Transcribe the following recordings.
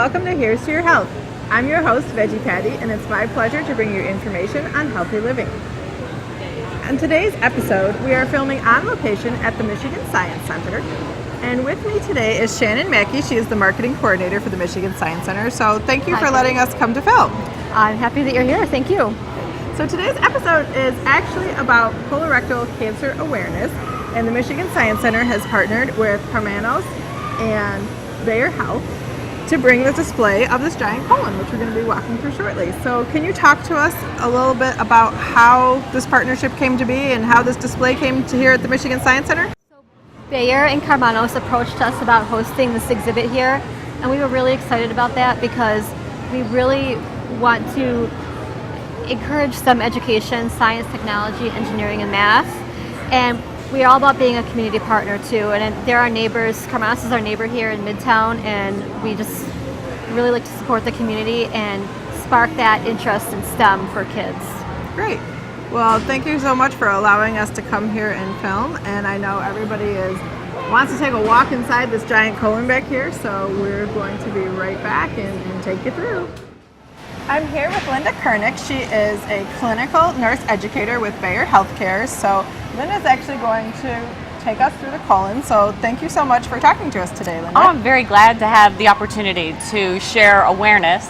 welcome to Here's to Your Health. I'm your host, Veggie Patty, and it's my pleasure to bring you information on healthy living. On today's episode, we are filming on location at the Michigan Science Center. And with me today is Shannon Mackey. She is the marketing coordinator for the Michigan Science Center. So thank you for letting us come to film. I'm happy that you're here. Thank you. So today's episode is actually about colorectal cancer awareness. And the Michigan Science Center has partnered with Hermanos and Bayer Health to bring the display of this giant colon, which we're going to be walking through shortly. So can you talk to us a little bit about how this partnership came to be and how this display came to here at the Michigan Science Center? Bayer and Hermanos approached us about hosting this exhibit here, and we were really excited about that because we really want to encourage STEM education, science, technology, engineering, and math. And we're all about being a community partner too, and they're our neighbors. Hermanos is our neighbor here in Midtown, and we just really like to support the community and spark that interest in STEM for kids. Great. Well, thank you so much for allowing us to come here and film, and I know everybody wants to take a walk inside this giant colon back here, so we're going to be right back and take you through. I'm here with Linda Kernick. She is a clinical nurse educator with Bayer Healthcare. So Linda's actually going to take us through the colon. So thank you so much for talking to us today, Linda. Oh, I'm very glad to have the opportunity to share awareness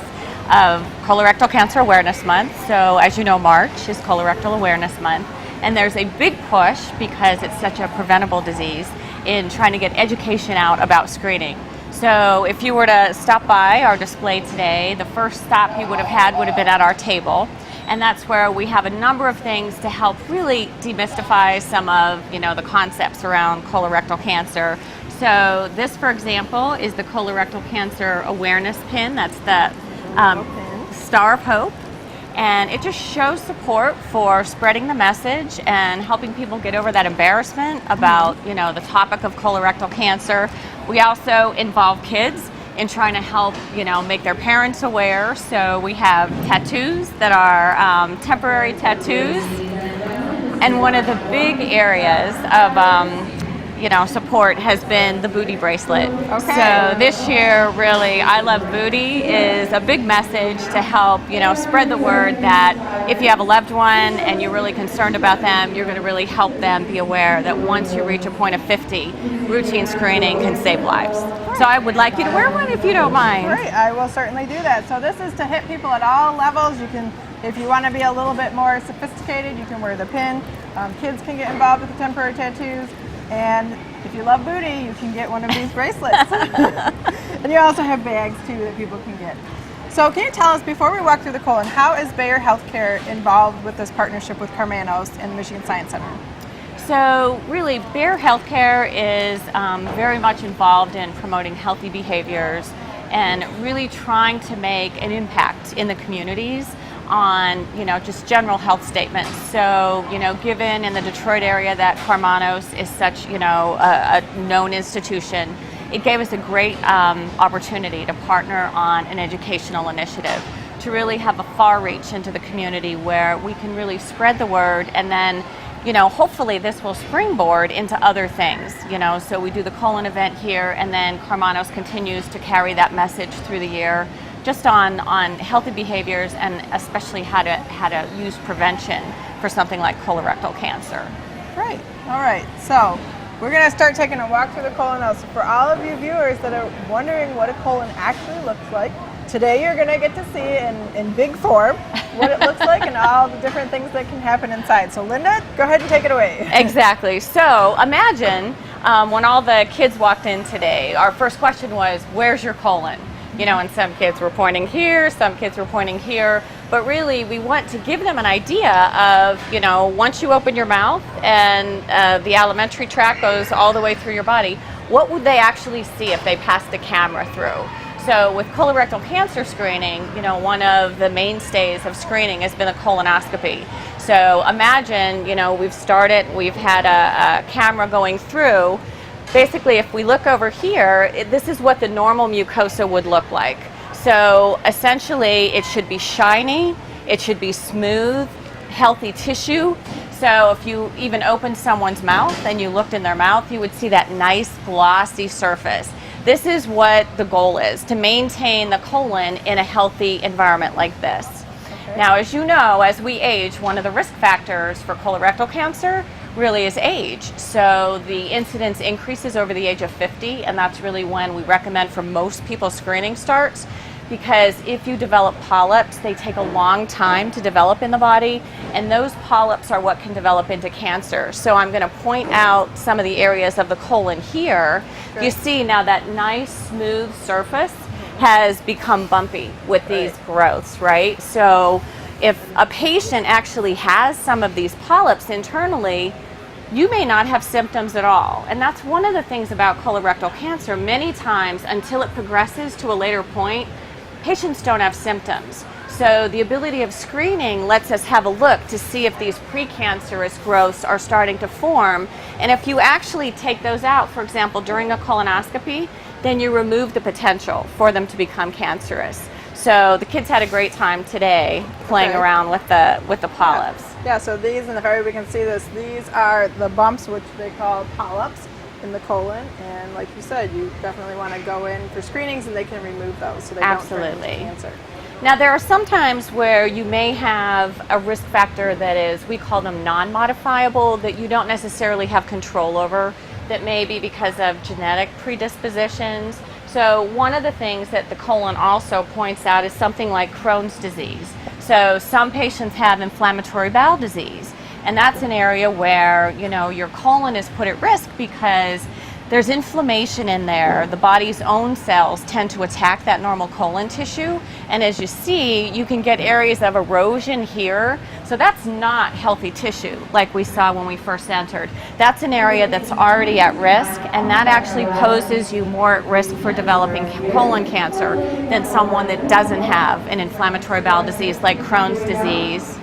of Colorectal Cancer Awareness Month. So as you know, March is Colorectal Awareness Month. And there's a big push because it's such a preventable disease in trying to get education out about screening. So if you were to stop by our display today, the first stop you would have been at our table. And that's where we have a number of things to help really demystify some of, the concepts around colorectal cancer. So this, for example, is the Colorectal Cancer Awareness Pin. That's the Star of Hope. And it just shows support for spreading the message and helping people get over that embarrassment about, the topic of colorectal cancer. We also involve kids in trying to help, make their parents aware. So we have tattoos that are temporary tattoos. And one of the big areas of support has been the booty bracelet. Okay. So this year, really, I Love Booty is a big message to help, spread the word that if you have a loved one and you're really concerned about them, you're going to really help them be aware that once you reach a point of 50, routine screening can save lives. So I would like you to wear one if you don't mind. Great, I will certainly do that. So this is to hit people at all levels. You can, if you want to be a little bit more sophisticated, you can wear the pin. Kids can get involved with the temporary tattoos. And if you love booty, you can get one of these bracelets. And you also have bags too that people can get. So can you tell us, before we walk through the colon, how is Bayer Healthcare involved with this partnership with Hermanos and the Michigan Science Center? So really, Bayer Healthcare is very much involved in promoting healthy behaviors and really trying to make an impact in the communities on, just general health statements. So, given in the Detroit area that Hermanos is such, a known institution, it gave us a great opportunity to partner on an educational initiative to really have a far reach into the community where we can really spread the word, and then, hopefully this will springboard into other things, so we do the colon event here, and then Hermanos continues to carry that message through the year, just on healthy behaviors and especially how to use prevention for something like colorectal cancer. Great. All right. So we're going to start taking a walk through the colon now. So for all of you viewers that are wondering what a colon actually looks like, today you're going to get to see in big form what it looks like and all the different things that can happen inside. So Linda, go ahead and take it away. Exactly. So imagine when all the kids walked in today, our first question was, where's your colon? And some kids were pointing here, some kids were pointing here, but really we want to give them an idea of, once you open your mouth and the alimentary tract goes all the way through your body, what would they actually see if they passed the camera through? So with colorectal cancer screening, one of the mainstays of screening has been a colonoscopy. So imagine, we've had a camera going through. Basically, if we look over here, this is what the normal mucosa would look like. So essentially, it should be shiny, it should be smooth, healthy tissue. So if you even opened someone's mouth and you looked in their mouth, you would see that nice glossy surface. this is what the goal is, to maintain the colon in a healthy environment like this. Okay. Now, as you know, as we age, one of the risk factors for colorectal cancer really is age. So the incidence increases over the age of 50, and that's really when we recommend for most people screening starts, because if you develop polyps, they take a long time to develop in the body, and those polyps are what can develop into cancer. So I'm going to point out some of the areas of the colon here. Okay. You see now that nice smooth surface has become bumpy with these growths, right? So if a patient actually has some of these polyps internally, you may not have symptoms at all. And that's one of the things about colorectal cancer. Many times, until it progresses to a later point, patients don't have symptoms. So the ability of screening lets us have a look to see if these precancerous growths are starting to form. And if you actually take those out, for example, during a colonoscopy, then you remove the potential for them to become cancerous. So the kids had a great time today playing around with the polyps. Yeah, so these, in the very we can see this, these are the bumps, which they call polyps in the colon, and like you said, you definitely want to go in for screenings and they can remove those so they don't turn into cancer. Now, there are some times where you may have a risk factor that is, we call them non-modifiable, that you don't necessarily have control over, that may be because of genetic predispositions. So one of the things that the colon also points out is something like Crohn's disease. So some patients have inflammatory bowel disease, and that's an area where, you know, your colon is put at risk because there's inflammation in there. The body's own cells tend to attack that normal colon tissue, and as you see, you can get areas of erosion here. So that's not healthy tissue like we saw when we first entered. That's an area that's already at risk, and that actually poses you more at risk for developing colon cancer than someone that doesn't have an inflammatory bowel disease like Crohn's disease,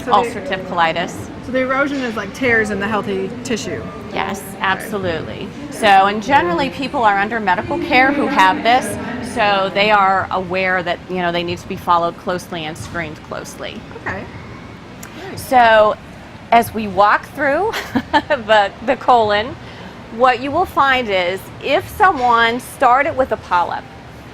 ulcerative colitis. So the erosion is like tears in the healthy tissue. Yes, absolutely. So, and generally people are under medical care who have this, so they are aware that, you know, they need to be followed closely and screened closely. Okay. Nice. So, as we walk through the colon, what you will find is if someone started with a polyp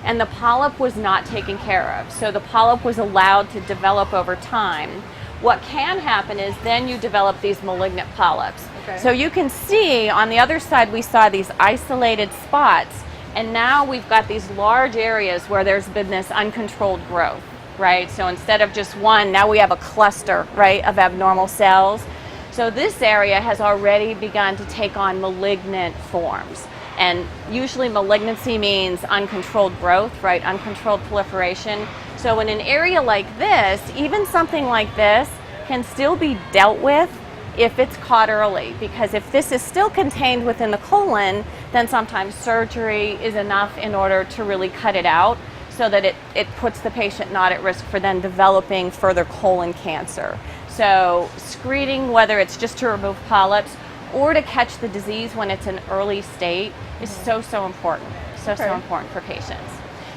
and the polyp was not taken care of, so the polyp was allowed to develop over time, what can happen is then you develop these malignant polyps. Okay. So you can see on the other side we saw these isolated spots, and now we've got these large areas where there's been this uncontrolled growth, right? So instead of just one, now we have a cluster, right, of abnormal cells. So this area has already begun to take on malignant forms. And usually malignancy means uncontrolled growth, right? Uncontrolled proliferation. So in an area like this, even something like this can still be dealt with if it's caught early. Because if this is still contained within the colon, then sometimes surgery is enough in order to really cut it out so that it puts the patient not at risk for then developing further colon cancer. So screening, whether it's just to remove polyps or to catch the disease when it's an early state, is so important. So important for patients.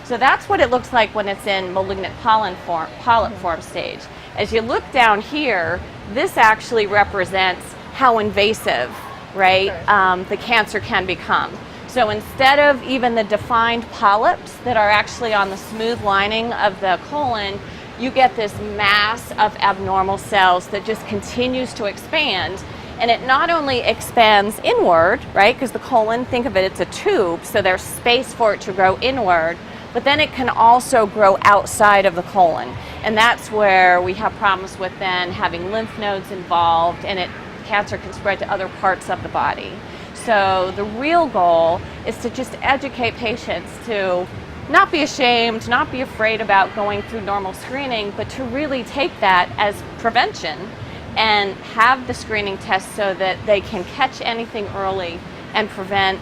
So that's what it looks like when it's in malignant polyp form stage. As you look down here, this actually represents how invasive, right, the cancer can become. So instead of even the defined polyps that are actually on the smooth lining of the colon, you get this mass of abnormal cells that just continues to expand. And it not only expands inward, right, because the colon, think of it, it's a tube, so there's space for it to grow inward, but then it can also grow outside of the colon. And that's where we have problems with then having lymph nodes involved, and cancer can spread to other parts of the body. So the real goal is to just educate patients to not be ashamed, not be afraid about going through normal screening, but to really take that as prevention and have the screening test so that they can catch anything early and prevent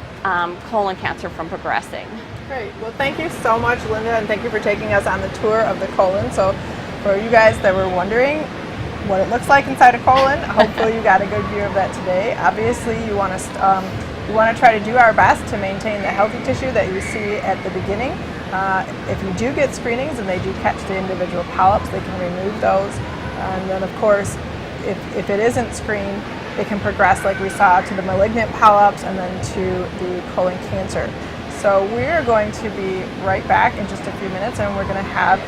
colon cancer from progressing. Great. Well, thank you so much, Linda, and thank you for taking us on the tour of the colon. So for you guys that were wondering what it looks like inside a colon, hopefully you got a good view of that today. Obviously, you want to try to do our best to maintain the healthy tissue that you see at the beginning. If you do get screenings and they do catch the individual polyps, they can remove those. And then, of course, if it isn't screened, it can progress, like we saw, to the malignant polyps and then to the colon cancer. So we're going to be right back in just a few minutes, and we're going to have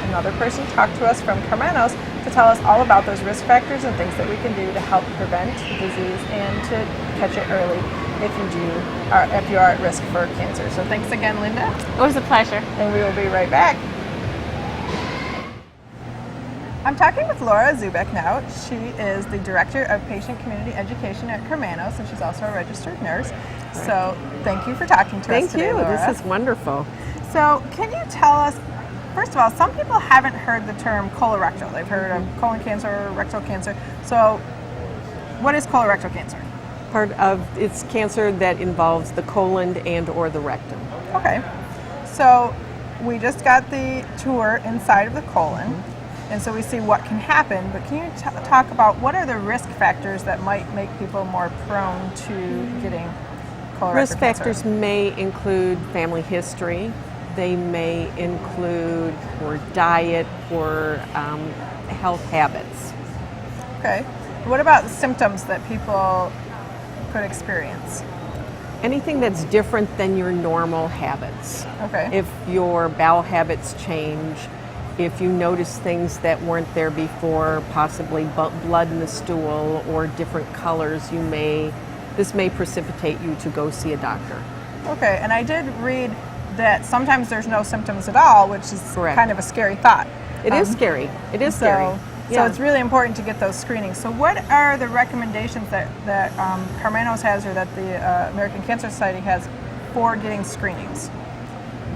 another person talk to us from Carmanos to tell us all about those risk factors and things that we can do to help prevent the disease and to catch it early if you are at risk for cancer. So thanks again, Linda. It was a pleasure. And we will be right back. I'm talking with Laura Zubek now. She is the Director of Patient Community Education at Carmanos, and she's also a registered nurse. So thank you for talking to us today, Laura. Thank you. This is wonderful. So can you tell us, first of all, some people haven't heard the term colorectal. They've heard of colon cancer or rectal cancer. So what is colorectal cancer? It's cancer that involves the colon and or the rectum. Okay. So we just got the tour inside of the colon. And so we see what can happen, but can you talk about what are the risk factors that might make people more prone to getting colorectal Risk cancer? factors may include family history. They may include poor diet or health habits. Okay. What about the symptoms that people could experience? Anything that's different than your normal habits. Okay. If your bowel habits change, if you notice things that weren't there before, possibly blood in the stool or different colors, this may precipitate you to go see a doctor. Okay, and I did read that sometimes there's no symptoms at all, which is Correct. kind of a scary thought. It is scary. It is scary. So it's really important to get those screenings. So what are the recommendations that Carmanos has or that the American Cancer Society has for getting screenings?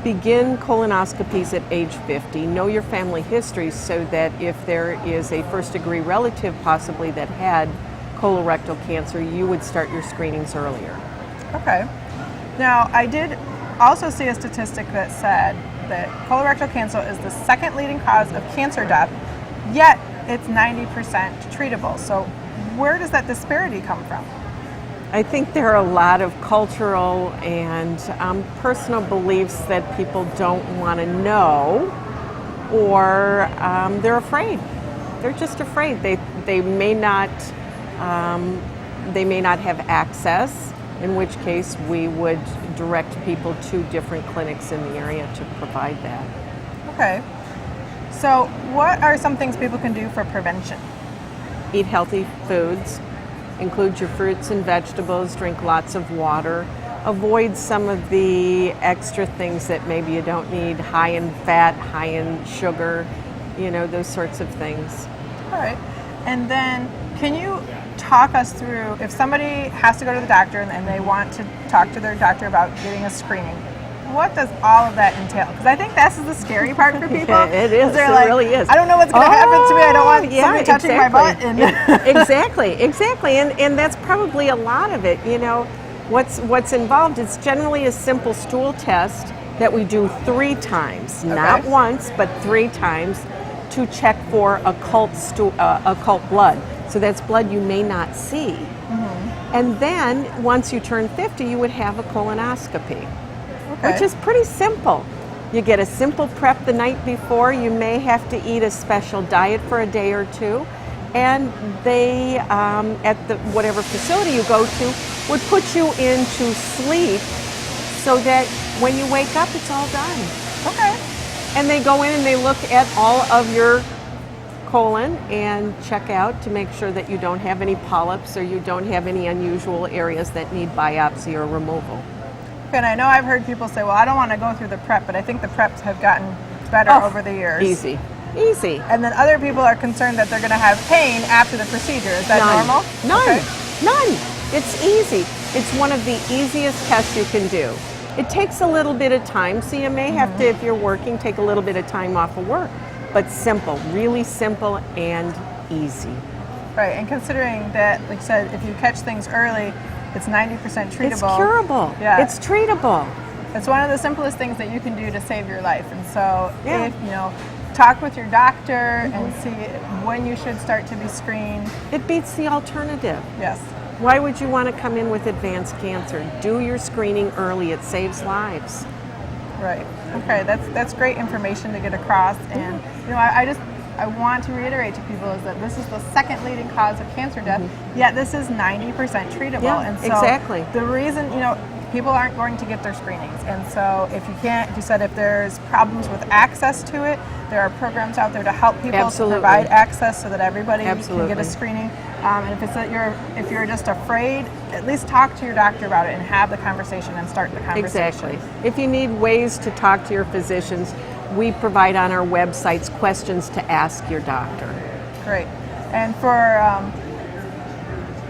Begin colonoscopies at age 50. Know your family history so that if there is a first-degree relative possibly that had colorectal cancer, you would start your screenings earlier. Okay. Now, I did also see a statistic that said that colorectal cancer is the second leading cause of cancer death, yet it's 90% treatable. So where does that disparity come from? I think there are a lot of cultural and personal beliefs that people don't want to know, or they're afraid. They're just afraid. They may not have access, in which case we would direct people to different clinics in the area to provide that. Okay. So what are some things people can do for prevention? Eat healthy foods. Include your fruits and vegetables, drink lots of water. Avoid some of the extra things that maybe you don't need, high in fat, high in sugar, those sorts of things. All right. And then can you talk us through, if somebody has to go to the doctor and they want to talk to their doctor about getting a screening, what does all of that entail? Because I think that's the scary part for people. It is. It really is. I don't know what's going to happen to me. I don't want somebody touching my butt. Exactly. And that's probably a lot of it. What's involved is generally a simple stool test that we do 3 times, not once, but 3 times, to check for occult blood. So that's blood you may not see. Mm-hmm. And then once you turn 50, you would have a colonoscopy. Which is pretty simple. You get a simple prep the night before. You may have to eat a special diet for a day or 2. And they, at whatever facility you go to, would put you into sleep so that when you wake up, it's all done. Okay. And they go in and they look at all of your colon and check out to make sure that you don't have any polyps or you don't have any unusual areas that need biopsy or removal. And I know I've heard people say, well, I don't want to go through the prep, but I think the preps have gotten better over the years. Easy. And then other people are concerned that they're going to have pain after the procedure. Is that normal? None. It's easy. It's one of the easiest tests you can do. It takes a little bit of time, so you may have to, if you're working, take a little bit of time off of work. But simple, really simple and easy. Right, and considering that, like I said, if you catch things early, it's 90% treatable. It's curable. Yeah. It's treatable. It's one of the simplest things that you can do to save your life. And so if, talk with your doctor and see when you should start to be screened. It beats the alternative. Yes. Why would you want to come in with advanced cancer? Do your screening early. It saves lives. Right. Okay, that's great information to get across. And, I want to reiterate to people is that this is the second leading cause of cancer death, yet this is 90% treatable. Yeah, and so exactly. the reason, people aren't going to get their screenings. And so if you said if there's problems with access to it, there are programs out there to help people Absolutely. to provide access so that everybody Absolutely. can get a screening. And if it's that if you're just afraid, at least talk to your doctor about it and have the conversation and start the conversation. Exactly. If you need ways to talk to your physicians, we provide on our websites questions to ask your doctor. Great. And for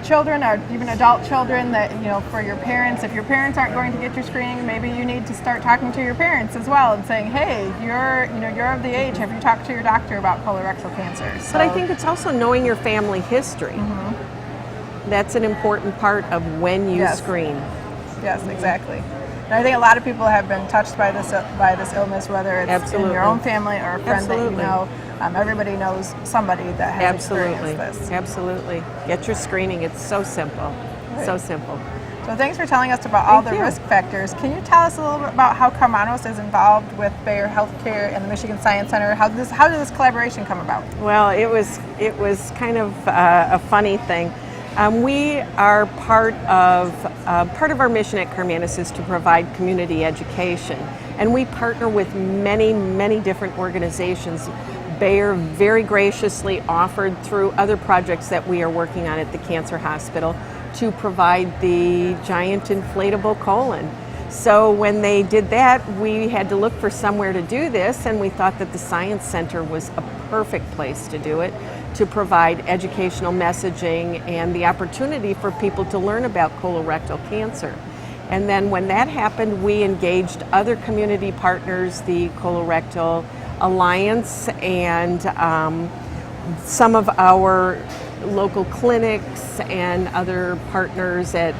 children or even adult children that, for your parents, if your parents aren't going to get your screening, maybe you need to start talking to your parents as well and saying, hey, you're of the age, have you talked to your doctor about colorectal cancer? So, But I think it's also knowing your family history. That's an important part of when you screen. Yes, exactly. And I think a lot of people have been touched by this illness, whether it's in your own family or a friend that you know. Everybody knows somebody that has experienced this. Absolutely. Get your screening. It's so simple. Right. So simple. So thanks for telling us about all the risk factors. Can you tell us a little bit about how Carmanos is involved with Bayer Healthcare and the Michigan Science Center? How did this collaboration come about? Well, it was kind of a funny thing. We are part of our mission at Carmanos is to provide community education, and we partner with many different organizations. Bayer very graciously offered through other projects that we are working on at the Cancer Hospital to provide the giant inflatable colon. So when they did that, we had to look for somewhere to do this, and we thought that the Science Center was a perfect place to do it, to provide educational messaging and the opportunity for people to learn about colorectal cancer. And then when that happened, we engaged other community partners, the Colorectal Alliance, and some of our local clinics and other partners at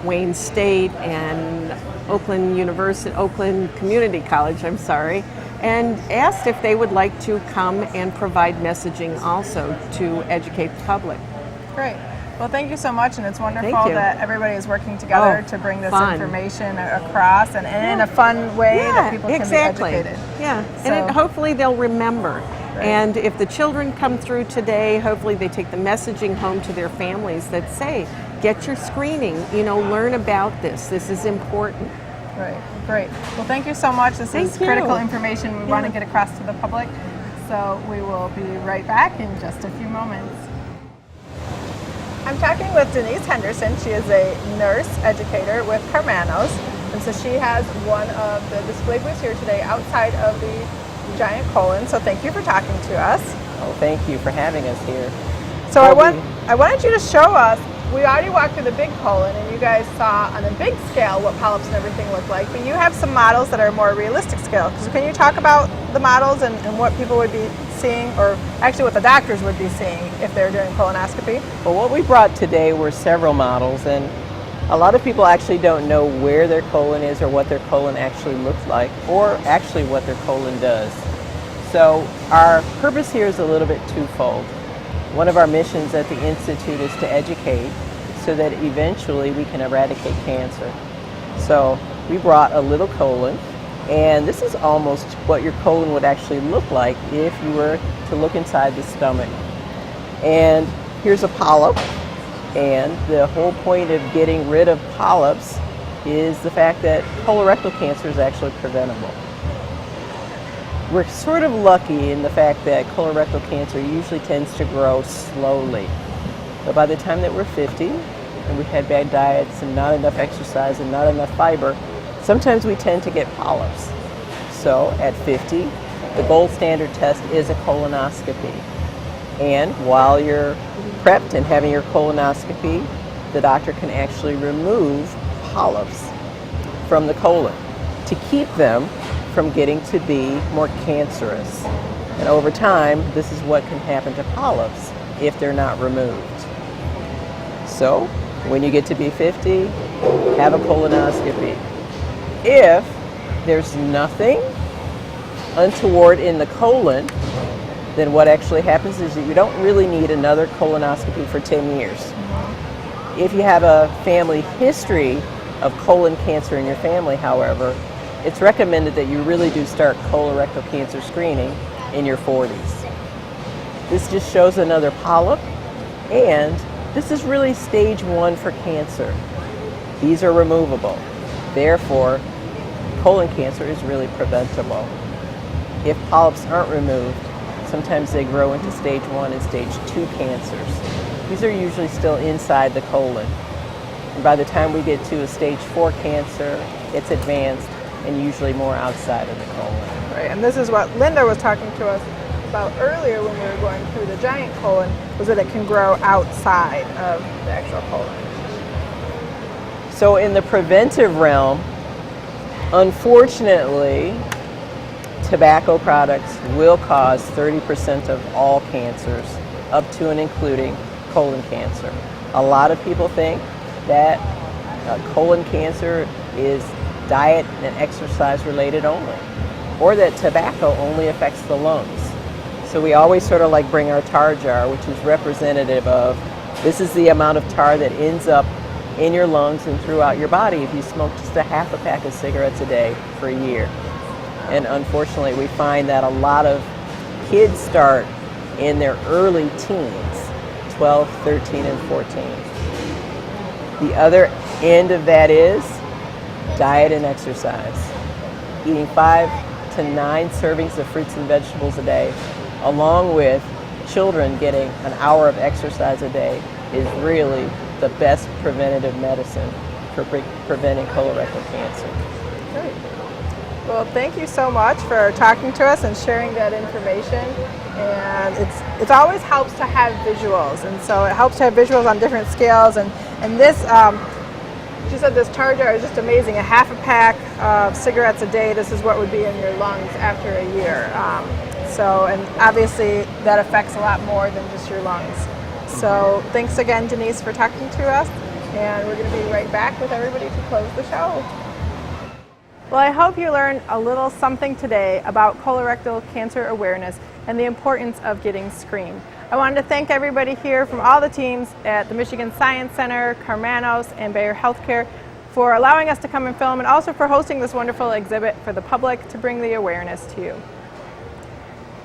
Wayne State and Oakland Community College, and asked if they would like to come and provide messaging also to educate the public. Great. Well, thank you so much, and it's wonderful that everybody is working together to bring this information across and in a fun way that people can be educated. Yeah, and hopefully they'll remember. Right. And if the children come through today, hopefully they take the messaging home to their families that say, get your screening, learn about this. This is important. Right, great. Well, thank you so much. This is critical information we want to get across to the public. So we will be right back in just a few moments. I'm talking with Denise Henderson. She is a nurse educator with Carmanos, and so she has one of the display booths here today outside of the giant colon. So thank you for talking to us. Oh, thank you for having us here. So I wanted you to show us. We already walked through the big colon, and you guys saw on a big scale what polyps and everything look like. But you have some models that are more realistic scale. So can you talk about the models and what people would be seeing, or actually what the doctors would be seeing if they're doing colonoscopy? Well, what we brought today were several models, and a lot of people actually don't know where their colon is or what their colon actually looks like, or actually what their colon does. So our purpose here is a little bit twofold. One of our missions at the Institute is to educate so that eventually we can eradicate cancer. So we brought a little colon, and this is almost what your colon would actually look like if you were to look inside the stomach. And here's a polyp, and the whole point of getting rid of polyps is the fact that colorectal cancer is actually preventable. We're sort of lucky in the fact that colorectal cancer usually tends to grow slowly. But by the time that we're 50, and we've had bad diets and not enough exercise and not enough fiber, sometimes we tend to get polyps. So at 50, the gold standard test is a colonoscopy. And while you're prepped and having your colonoscopy, the doctor can actually remove polyps from the colon to keep them from getting to be more cancerous. And over time, this is what can happen to polyps if they're not removed. So when you get to be 50, have a colonoscopy. If there's nothing untoward in the colon, then what actually happens is that you don't really need another colonoscopy for 10 years. If you have a family history of colon cancer in your family, however, it's recommended that you really do start colorectal cancer screening in your 40s. This just shows another polyp, and this is really stage 1 for cancer. These are removable. Therefore, colon cancer is really preventable. If polyps aren't removed, sometimes they grow into stage 1 and stage 2 cancers. These are usually still inside the colon. And by the time we get to a stage 4 cancer, it's advanced and usually more outside of the colon. Right, and this is what Linda was talking to us about earlier when we were going through the giant colon, was that it can grow outside of the actual colon. So in the preventive realm, unfortunately, tobacco products will cause 30% of all cancers, up to and including colon cancer. A lot of people think that colon cancer is diet and exercise related only, or that tobacco only affects the lungs. So we always sort of like bring our tar jar, which is representative of this is the amount of tar that ends up in your lungs and throughout your body if you smoke just a half a pack of cigarettes a day for a year. And unfortunately, we find that a lot of kids start in their early teens, 12, 13, and 14. The other end of that is diet and exercise. Eating 5 to 9 servings of fruits and vegetables a day, along with children getting an hour of exercise a day, is really the best preventative medicine for preventing colorectal cancer. Great. Well, thank you so much for talking to us and sharing that information. And it always helps to have visuals, and so it helps to have visuals on different scales. And this, she said, this tar jar is just amazing. A half a pack of cigarettes a day. This is what would be in your lungs after a year. And obviously that affects a lot more than just your lungs. So thanks again, Denise, for talking to us. And we're going to be right back with everybody to close the show. Well, I hope you learned a little something today about colorectal cancer awareness and the importance of getting screened. I wanted to thank everybody here from all the teams at the Michigan Science Center, Karmanos, and Bayer Healthcare for allowing us to come and film, and also for hosting this wonderful exhibit for the public to bring the awareness to you.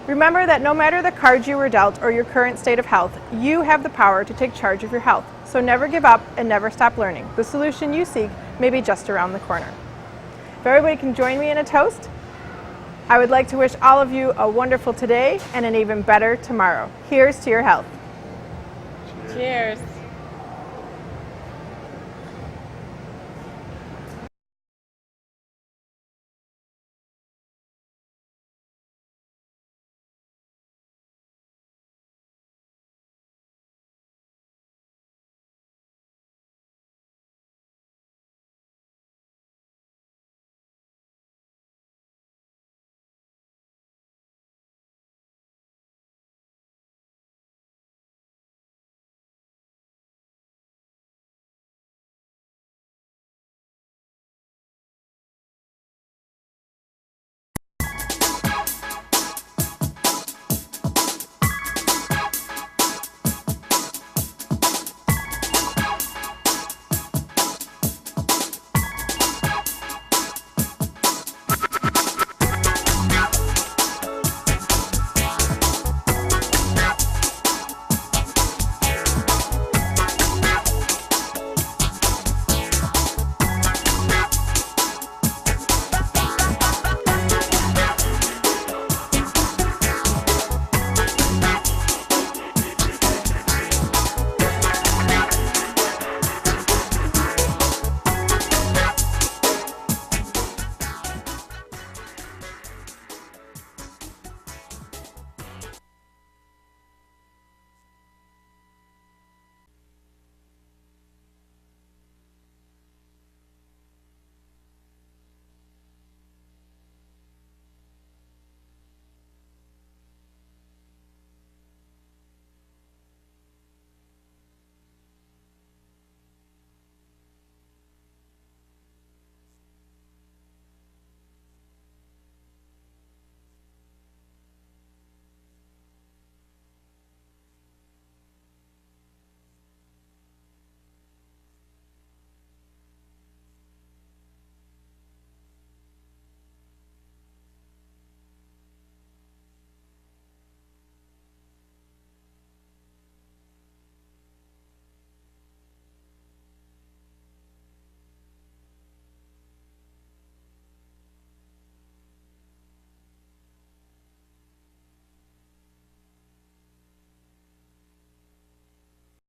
Remember that no matter the cards you were dealt or your current state of health, you have the power to take charge of your health. So never give up and never stop learning. The solution you seek may be just around the corner. If everybody can join me in a toast, I would like to wish all of you a wonderful today and an even better tomorrow. Here's to your health. Cheers.